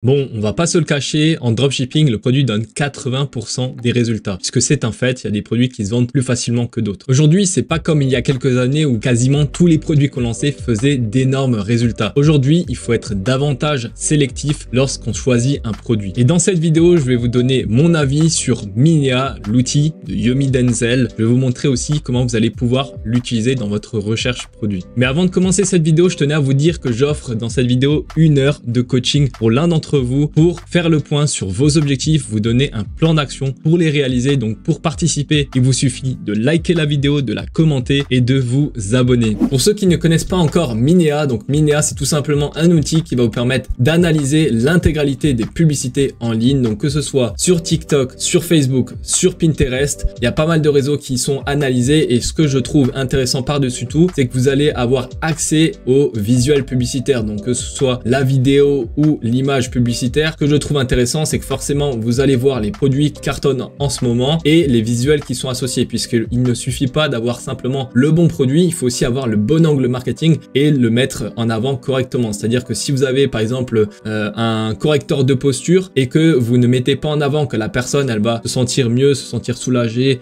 Bon, on va pas se le cacher, en dropshipping, le produit donne 80% des résultats, puisque c'est un fait, il y a des produits qui se vendent plus facilement que d'autres. Aujourd'hui, c'est pas comme il y a quelques années où quasiment tous les produits qu'on lançait faisaient d'énormes résultats. Aujourd'hui, il faut être davantage sélectif lorsqu'on choisit un produit. Et dans cette vidéo, je vais vous donner mon avis sur Minea, l'outil de Yomi Denzel. Je vais vous montrer aussi comment vous allez pouvoir l'utiliser dans votre recherche produit. Mais avant de commencer cette vidéo, je tenais à vous dire que j'offre dans cette vidéo 1 heure de coaching pour l'un d'entre vous pour faire le point sur vos objectifs, vous donner un plan d'action pour les réaliser. Donc pour participer, il vous suffit de liker la vidéo, de la commenter et de vous abonner. Pour ceux qui ne connaissent pas encore Minea, donc Minea c'est tout simplement un outil qui va vous permettre d'analyser l'intégralité des publicités en ligne, donc que ce soit sur TikTok, sur Facebook, sur Pinterest, il y a pas mal de réseaux qui sont analysés et ce que je trouve intéressant par-dessus tout, c'est que vous allez avoir accès aux visuels publicitaires, donc que ce soit la vidéo ou l'image publicitaire. Ce que je trouve intéressant, c'est que forcément vous allez voir les produits qui cartonnent en ce moment et les visuels qui sont associés, puisqu'il ne suffit pas d'avoir simplement le bon produit, il faut aussi avoir le bon angle marketing et le mettre en avant correctement. C'est-à-dire que si vous avez par exemple un correcteur de posture et que vous ne mettez pas en avant que la personne elle va se sentir mieux, se sentir soulagée,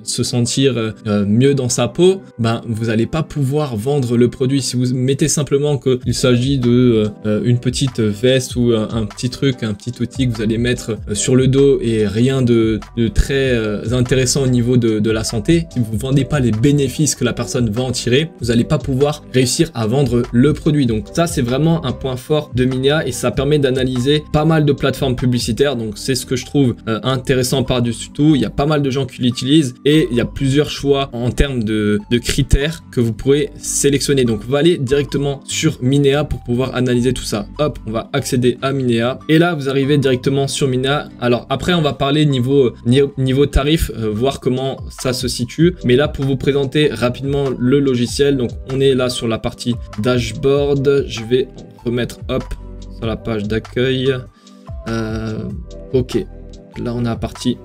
se sentir mieux dans sa peau, ben vous n'allez pas pouvoir vendre le produit. Si vous mettez simplement qu'il s'agit de une petite veste ou un petit truc, un petit outil que vous allez mettre sur le dos et rien de très intéressant au niveau de la santé, si vous ne vendez pas les bénéfices que la personne va en tirer, vous n'allez pas pouvoir réussir à vendre le produit. Donc ça c'est vraiment un point fort de Minea et ça permet d'analyser pas mal de plateformes publicitaires. Donc c'est ce que je trouve intéressant par-dessus tout. Il y a pas mal de gens qui l'utilisent et il y a plusieurs choix en termes de critères que vous pourrez sélectionner. Donc on va aller directement sur Minea pour pouvoir analyser tout ça. Hop, on va accéder à Minea et là vous arrivez directement sur Minea. Alors après on va parler niveau tarif, voir comment ça se situe, mais là pour vous présenter rapidement le logiciel, donc on est là sur la partie dashboard. Je vais remettre hop sur la page d'accueil. Ok, là on a la partie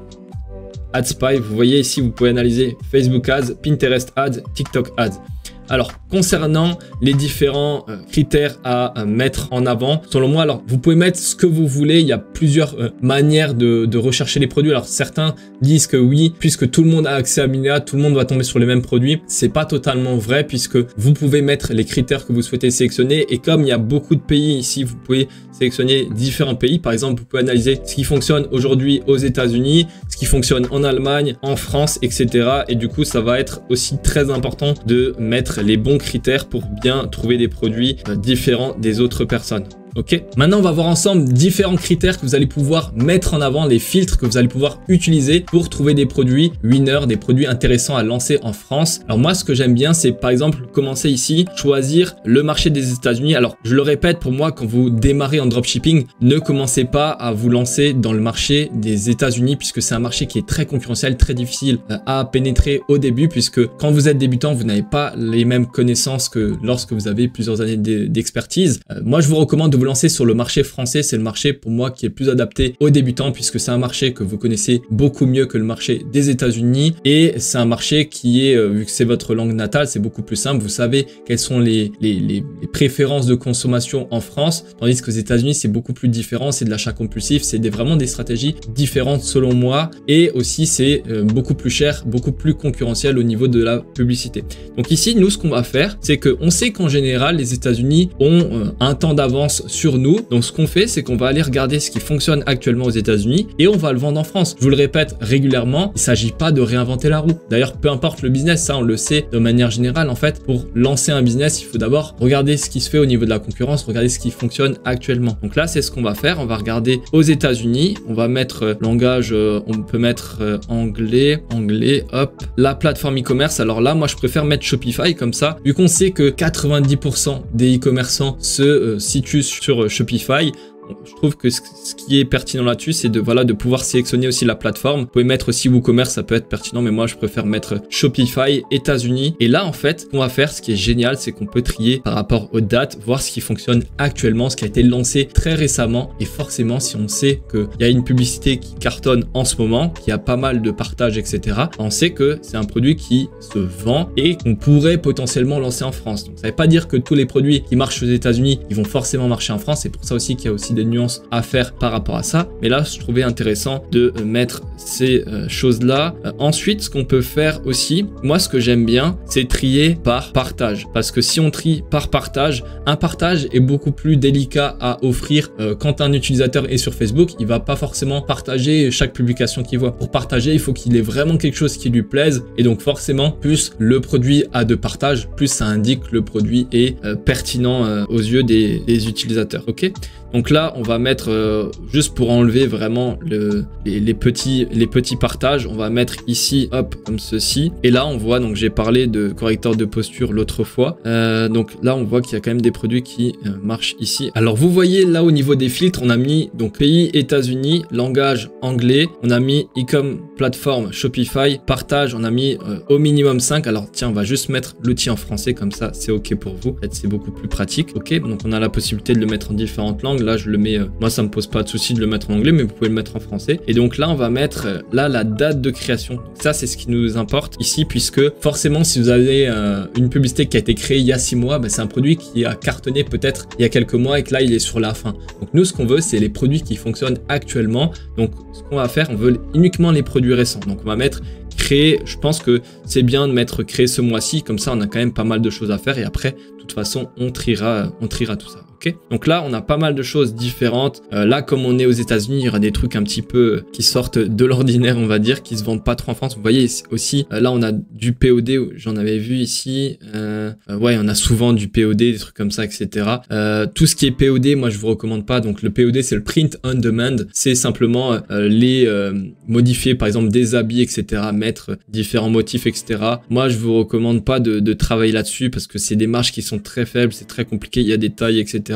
AdSpy. Vous voyez ici vous pouvez analyser Facebook Ads, Pinterest Ads, TikTok Ads. Alors, concernant les différents critères à mettre en avant, selon moi, alors vous pouvez mettre ce que vous voulez. Il y a plusieurs manières de rechercher les produits. Alors, certains disent que oui, puisque tout le monde a accès à Minea, tout le monde va tomber sur les mêmes produits. C'est pas totalement vrai puisque vous pouvez mettre les critères que vous souhaitez sélectionner. Et comme il y a beaucoup de pays ici, vous pouvez sélectionner différents pays. Par exemple, vous pouvez analyser ce qui fonctionne aujourd'hui aux États-Unis, ce qui fonctionne en Allemagne, en France, etc. Et du coup, ça va être aussi très important de mettre les bons critères pour bien trouver des produits différents des autres personnes. Ok, maintenant on va voir ensemble différents critères que vous allez pouvoir mettre en avant, les filtres que vous allez pouvoir utiliser pour trouver des produits winners, des produits intéressants à lancer en France. Alors moi ce que j'aime bien c'est par exemple commencer ici, choisir le marché des États-Unis. Alors je le répète, pour moi quand vous démarrez en dropshipping, ne commencez pas à vous lancer dans le marché des États-Unis puisque c'est un marché qui est très concurrentiel, très difficile à pénétrer au début puisque quand vous êtes débutant vous n'avez pas les mêmes connaissances que lorsque vous avez plusieurs années d'expertise. Moi je vous recommande de vous lancer sur le marché français. C'est le marché pour moi qui est le plus adapté aux débutants puisque c'est un marché que vous connaissez beaucoup mieux que le marché des États-Unis et c'est un marché qui est, vu que c'est votre langue natale, c'est beaucoup plus simple. Vous savez quelles sont les préférences de consommation en France, tandis qu'aux États-Unis c'est beaucoup plus différent, c'est de l'achat compulsif, c'est vraiment des stratégies différentes selon moi et aussi c'est beaucoup plus cher, beaucoup plus concurrentiel au niveau de la publicité. Donc ici nous ce qu'on va faire c'est qu'on sait qu'en général les États-Unis ont un temps d'avance sur nous. Donc ce qu'on fait c'est qu'on va aller regarder ce qui fonctionne actuellement aux États-Unis et on va le vendre en France. Je vous le répète régulièrement, il ne s'agit pas de réinventer la roue. D'ailleurs peu importe le business, ça on le sait de manière générale. En fait pour lancer un business il faut d'abord regarder ce qui se fait au niveau de la concurrence, regarder ce qui fonctionne actuellement. Donc là c'est ce qu'on va faire, on va regarder aux États-Unis, on va mettre langage, on peut mettre anglais, hop, la plateforme e-commerce. Alors là moi je préfère mettre Shopify comme ça, vu qu'on sait que 90% des e-commerçants se situent sur Shopify. Je trouve que ce qui est pertinent là-dessus, c'est de pouvoir sélectionner aussi la plateforme. Vous pouvez mettre aussi WooCommerce, ça peut être pertinent, mais moi je préfère mettre Shopify, États-Unis. Et là, en fait, ce qu'on va faire, ce qui est génial, c'est qu'on peut trier par rapport aux dates, voir ce qui fonctionne actuellement, ce qui a été lancé très récemment. Et forcément, si on sait qu'il y a une publicité qui cartonne en ce moment, qu'il y a pas mal de partages, etc., on sait que c'est un produit qui se vend et qu'on pourrait potentiellement lancer en France. Donc, ça ne veut pas dire que tous les produits qui marchent aux États-Unis, ils vont forcément marcher en France. C'est pour ça aussi qu'il y a aussi des nuances à faire par rapport à ça. Mais là, je trouvais intéressant de mettre ces choses-là. Ensuite, ce qu'on peut faire aussi, moi, ce que j'aime bien, c'est trier par partage. Parce que si on trie par partage, un partage est beaucoup plus délicat à offrir quand un utilisateur est sur Facebook. Il va pas forcément partager chaque publication qu'il voit. Pour partager, il faut qu'il ait vraiment quelque chose qui lui plaise. Et donc, forcément, plus le produit a de partage, plus ça indique que le produit est pertinent aux yeux des utilisateurs. Ok, donc là on va mettre juste pour enlever vraiment les petits partages, on va mettre ici hop comme ceci, et là on voit, donc j'ai parlé de correcteur de posture l'autre fois, donc là on voit qu'il y a quand même des produits qui marchent ici. Alors vous voyez là au niveau des filtres, on a mis donc pays États-Unis, langage anglais, on a mis e-com plateforme Shopify, partage on a mis au minimum 5. Alors tiens, on va juste mettre l'outil en français, comme ça c'est ok pour vous, peut-être c'est beaucoup plus pratique. Ok, donc on a la possibilité de le mettre en différentes langues. Là je le mets, moi ça me pose pas de souci de le mettre en anglais, mais vous pouvez le mettre en français. Et donc là on va mettre là la date de création. Donc ça c'est ce qui nous importe ici, puisque forcément si vous avez une publicité qui a été créée il y a 6 mois, c'est un produit qui a cartonné peut-être il y a quelques mois et que là il est sur la fin. Donc nous ce qu'on veut, c'est les produits qui fonctionnent actuellement. Donc ce qu'on va faire, on veut uniquement les produits récents. Donc on va mettre créer, je pense que c'est bien de mettre créer ce mois-ci, comme ça on a quand même pas mal de choses à faire, et après de toute façon on triera tout ça. Okay, donc là on a pas mal de choses différentes. Là comme on est aux États-Unis, il y aura des trucs un petit peu qui sortent de l'ordinaire, on va dire, qui se vendent pas trop en France. Vous voyez aussi, là on a du POD, j'en avais vu ici, ouais on a souvent du POD, des trucs comme ça, etc. Tout ce qui est POD, moi je vous recommande pas. Donc le POD c'est le print on demand, c'est simplement les modifier par exemple des habits, etc., mettre différents motifs, etc. Moi je vous recommande pas de travailler là-dessus, parce que c'est des marges qui sont très faibles, c'est très compliqué, il y a des tailles, etc.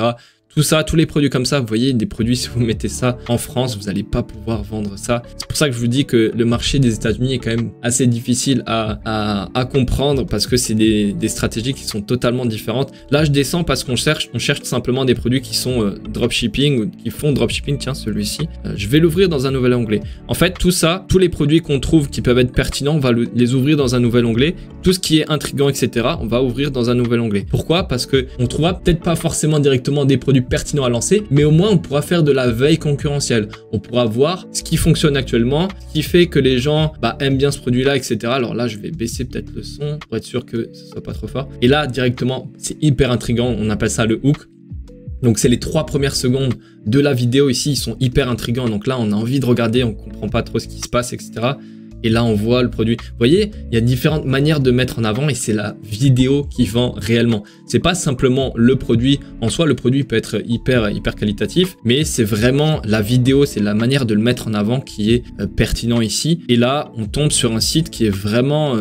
Tout ça, tous les produits comme ça, vous voyez, des produits, si vous mettez ça en France, vous n'allez pas pouvoir vendre ça. C'est pour ça que je vous dis que le marché des États-Unis est quand même assez difficile à comprendre, parce que c'est des stratégies qui sont totalement différentes. Là, je descends parce qu'on cherche simplement des produits qui sont dropshipping ou qui font dropshipping. Tiens, celui-ci, je vais l'ouvrir dans un nouvel onglet. En fait, tout ça, tous les produits qu'on trouve qui peuvent être pertinents, on va les ouvrir dans un nouvel onglet. Tout ce qui est intriguant, etc., on va ouvrir dans un nouvel onglet. Pourquoi? Parce que on trouvera peut-être pas forcément directement des produits pertinent à lancer, mais au moins on pourra faire de la veille concurrentielle. On pourra voir ce qui fonctionne actuellement, ce qui fait que les gens aiment bien ce produit-là, etc. Alors là, je vais baisser peut-être le son pour être sûr que ce soit pas trop fort. Et là, directement, c'est hyper intriguant. On appelle ça le hook. Donc c'est les 3 premières secondes de la vidéo ici, ils sont hyper intrigants. Donc là, on a envie de regarder, on comprend pas trop ce qui se passe, etc. Et là, on voit le produit. Vous voyez, il y a différentes manières de mettre en avant, et c'est la vidéo qui vend réellement. C'est pas simplement le produit en soi. Le produit peut être hyper qualitatif, mais c'est vraiment la vidéo, c'est la manière de le mettre en avant qui est pertinent ici. Et là, on tombe sur un site qui est vraiment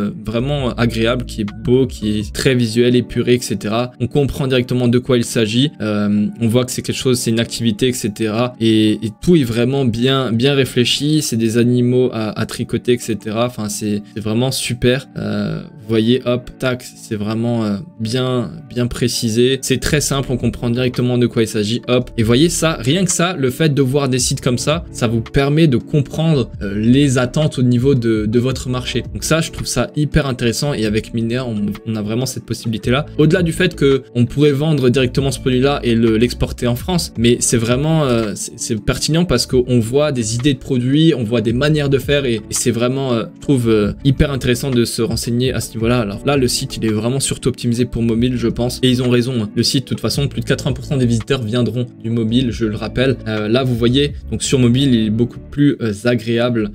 agréable, qui est beau, qui est très visuel, épuré, etc. On comprend directement de quoi il s'agit. On voit que c'est quelque chose, c'est une activité, etc. Et tout est vraiment bien réfléchi. C'est des animaux à tricoter, etc. Enfin, c'est vraiment super. Vous voyez, hop, tac, c'est vraiment bien précisé. C'est très simple, on comprend directement de quoi il s'agit. Hop, et voyez ça, rien que ça, le fait de voir des sites comme ça, ça vous permet de comprendre les attentes au niveau de votre marché. Donc ça, je trouve ça hyper intéressant. Et avec Minea, on a vraiment cette possibilité-là. Au-delà du fait que on pourrait vendre directement ce produit-là et l'exporter en France, mais c'est vraiment c'est pertinent parce qu'on voit des idées de produits, on voit des manières de faire, et c'est vraiment, je trouve, hyper intéressant de se renseigner à ce niveau-là. Alors là, le site, il est vraiment surtout optimisé pour mobile, je pense, et ils ont raison. Le site, de toute façon, plus de 80% des visiteurs viendront du mobile, je le rappelle. Là, vous voyez, donc sur mobile, il est beaucoup plus agréable.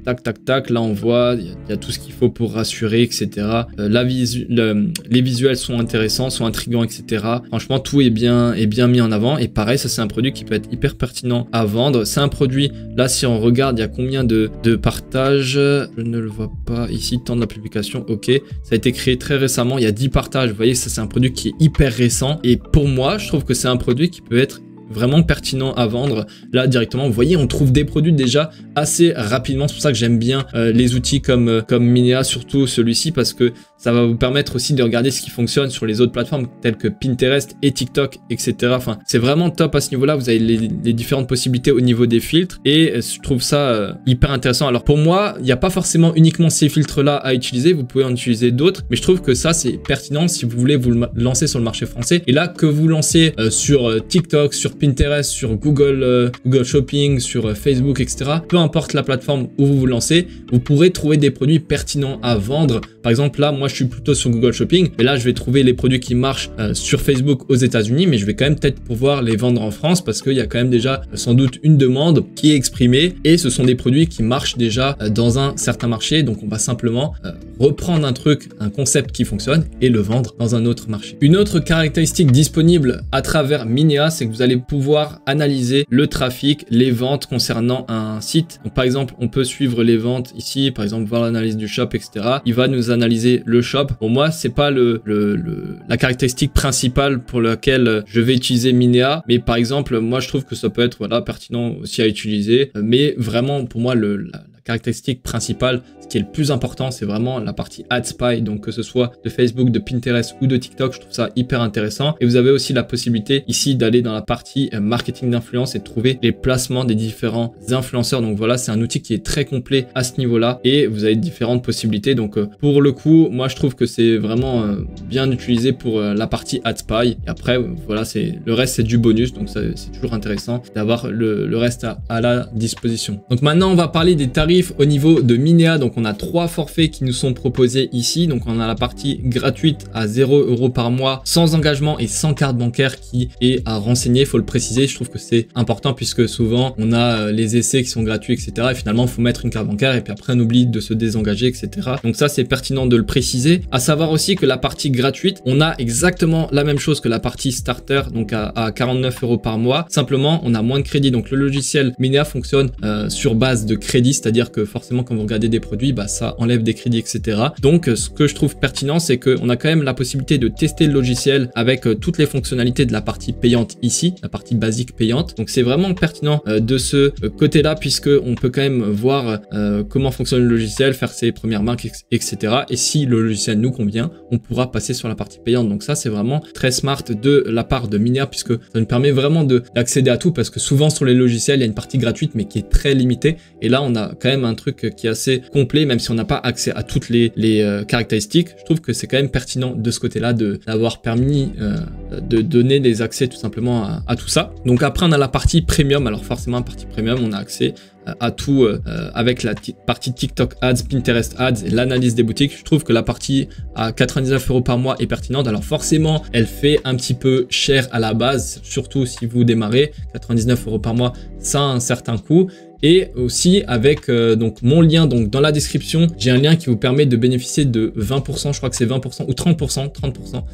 Tac, tac, tac. Là, on voit, il y a tout ce qu'il faut pour rassurer, etc. Les visuels sont intéressants, sont intrigants, etc. Franchement, tout est bien mis en avant. Et pareil, ça, c'est un produit qui peut être hyper pertinent à vendre. C'est un produit, là, si on regarde, il y a combien de partages? Je ne le vois pas ici, temps de la publication. Ok, ça a été créé très récemment. Il y a 10 partages. Vous voyez, ça, c'est un produit qui est hyper récent. Et pour moi, je trouve que c'est un produit qui peut être vraiment pertinent à vendre. Là, directement, vous voyez, on trouve des produits déjà assez rapidement. C'est pour ça que j'aime bien les outils comme Minea, surtout celui-ci, parce que Ça va vous permettre aussi de regarder ce qui fonctionne sur les autres plateformes telles que Pinterest et TikTok, etc. Enfin, c'est vraiment top à ce niveau-là. Vous avez les différentes possibilités au niveau des filtres et je trouve ça hyper intéressant. Alors pour moi, il n'y a pas forcément uniquement ces filtres-là à utiliser. Vous pouvez en utiliser d'autres, mais je trouve que ça, c'est pertinent si vous voulez vous lancer sur le marché français. Et là, que vous lancez sur TikTok, sur Pinterest, sur Google Shopping, sur Facebook, etc. Peu importe la plateforme où vous vous lancez, vous pourrez trouver des produits pertinents à vendre. Par exemple, là, moi, je suis plutôt sur Google Shopping, mais là, je vais trouver les produits qui marchent sur Facebook aux États-Unis, mais je vais quand même peut-être pouvoir les vendre en France parce qu'il y a quand même déjà sans doute une demande qui est exprimée et ce sont des produits qui marchent déjà dans un certain marché. Donc, on va simplement reprendre un truc, un concept qui fonctionne et le vendre dans un autre marché. Une autre caractéristique disponible à travers Minea, c'est que vous allez pouvoir analyser le trafic, les ventes concernant un site. Donc, par exemple, on peut suivre les ventes ici, par exemple, voir l'analyse du shop, etc. Il va nous analyser le shop. Pour moi, c'est pas la caractéristique principale pour laquelle je vais utiliser Minea, mais par exemple, moi, je trouve que ça peut être voilà, pertinent aussi à utiliser, mais vraiment, pour moi, la caractéristique principale, ce qui est le plus important, c'est vraiment la partie AdSpy, donc que ce soit de Facebook, de Pinterest ou de TikTok, je trouve ça hyper intéressant. Et vous avez aussi la possibilité ici d'aller dans la partie marketing d'influence et de trouver les placements des différents influenceurs. Donc voilà, c'est un outil qui est très complet à ce niveau-là et vous avez différentes possibilités. Donc pour le coup, moi je trouve que c'est vraiment bien utilisé pour la partie AdSpy. Et après, voilà, le reste c'est du bonus, donc c'est toujours intéressant d'avoir le reste à la disposition. Donc maintenant, on va parler des tarifs au niveau de Minea. Donc on a 3 forfaits qui nous sont proposés ici. Donc on a la partie gratuite à 0 € par mois, sans engagement et sans carte bancaire qui est à renseigner, il faut le préciser. Je trouve que c'est important puisque souvent on a les essais qui sont gratuits, etc. Et finalement il faut mettre une carte bancaire et puis après on oublie de se désengager, etc. Donc ça c'est pertinent de le préciser. À savoir aussi que la partie gratuite, on a exactement la même chose que la partie starter, donc à 49 € par mois. Simplement on a moins de crédit. Donc le logiciel Minea fonctionne sur base de crédit, c'est-à-dire que forcément quand vous regardez des produits, bah, ça enlève des crédits, etc. Donc ce que je trouve pertinent, c'est qu'on a quand même la possibilité de tester le logiciel avec toutes les fonctionnalités de la partie payante ici, la partie basique payante. Donc c'est vraiment pertinent de ce côté-là, puisque on peut quand même voir comment fonctionne le logiciel, faire ses premières marques, etc. Et si le logiciel nous convient, on pourra passer sur la partie payante. Donc ça c'est vraiment très smart de la part de Minea, puisque ça nous permet vraiment d'accéder à tout, parce que souvent sur les logiciels il y a une partie gratuite mais qui est très limitée, et là on a quand même un truc qui est assez complet, même si on n'a pas accès à toutes les caractéristiques. Je trouve que c'est quand même pertinent de ce côté-là d'avoir permis de donner des accès tout simplement à tout ça. Donc après on a la partie premium. Alors forcément, la partie premium, on a accès à tout avec la partie TikTok Ads, Pinterest Ads et l'analyse des boutiques. Je trouve que la partie à 99 € par mois est pertinente. Alors forcément, elle fait un petit peu cher à la base, surtout si vous démarrez. 99 € par mois, ça a un certain coût. Et aussi avec donc mon lien, donc dans la description, j'ai un lien qui vous permet de bénéficier de 20%, je crois que c'est 20% ou 30%,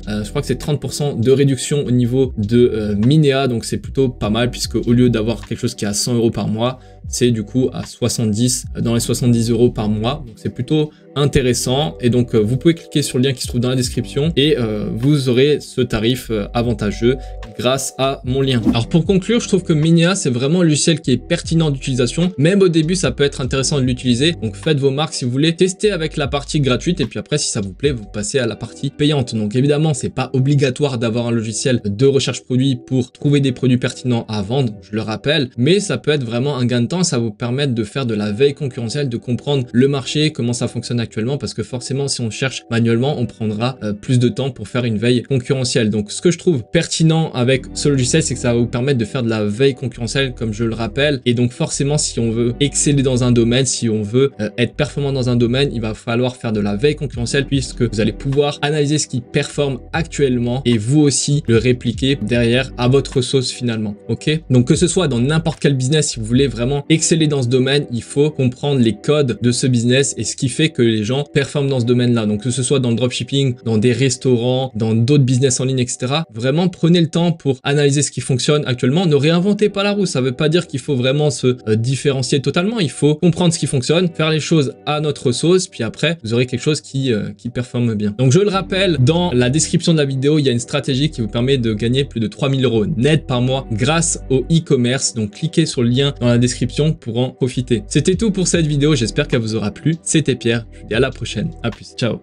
je crois que c'est 30% de réduction au niveau de Minea, donc c'est plutôt pas mal, puisque au lieu d'avoir quelque chose qui est à 100 € par mois, c'est du coup à 70, dans les 70 € par mois, donc c'est plutôt intéressant. Et donc vous pouvez cliquer sur le lien qui se trouve dans la description et vous aurez ce tarif avantageux grâce à mon lien. Alors pour conclure, je trouve que Minea c'est vraiment un logiciel qui est pertinent d'utilisation. Même au début ça peut être intéressant de l'utiliser, donc faites vos marques si vous voulez, tester avec la partie gratuite et puis après si ça vous plaît vous passez à la partie payante. Donc évidemment c'est pas obligatoire d'avoir un logiciel de recherche produit pour trouver des produits pertinents à vendre, je le rappelle, mais ça peut être vraiment un gain de temps. Ça vous permettre de faire de la veille concurrentielle, de comprendre le marché, comment ça fonctionne actuellement, parce que forcément si on cherche manuellement on prendra plus de temps pour faire une veille concurrentielle. Donc ce que je trouve pertinent avec ce logiciel, c'est que ça va vous permettre de faire de la veille concurrentielle comme je le rappelle, et donc forcément si on veut exceller dans un domaine, si on veut être performant dans un domaine, il va falloir faire de la veille concurrentielle, puisque vous allez pouvoir analyser ce qui performe actuellement et vous aussi le répliquer derrière à votre sauce finalement. Ok, donc que ce soit dans n'importe quel business, si vous voulez vraiment exceller dans ce domaine, il faut comprendre les codes de ce business et ce qui fait que les gens performent dans ce domaine-là. Donc que ce soit dans le dropshipping, dans des restaurants, dans d'autres business en ligne, etc. Vraiment prenez le temps pour analyser ce qui fonctionne actuellement. Ne réinventez pas la roue. Ça ne veut pas dire qu'il faut vraiment se différencier totalement. Il faut comprendre ce qui fonctionne, faire les choses à notre sauce, puis après vous aurez quelque chose qui performe bien. Donc je le rappelle, dans la description de la vidéo, il y a une stratégie qui vous permet de gagner plus de 3000 € net par mois grâce au e-commerce. Donc cliquez sur le lien dans la description pour en profiter. C'était tout pour cette vidéo, j'espère qu'elle vous aura plu. C'était Pierre, je vous dis à la prochaine, à plus, ciao.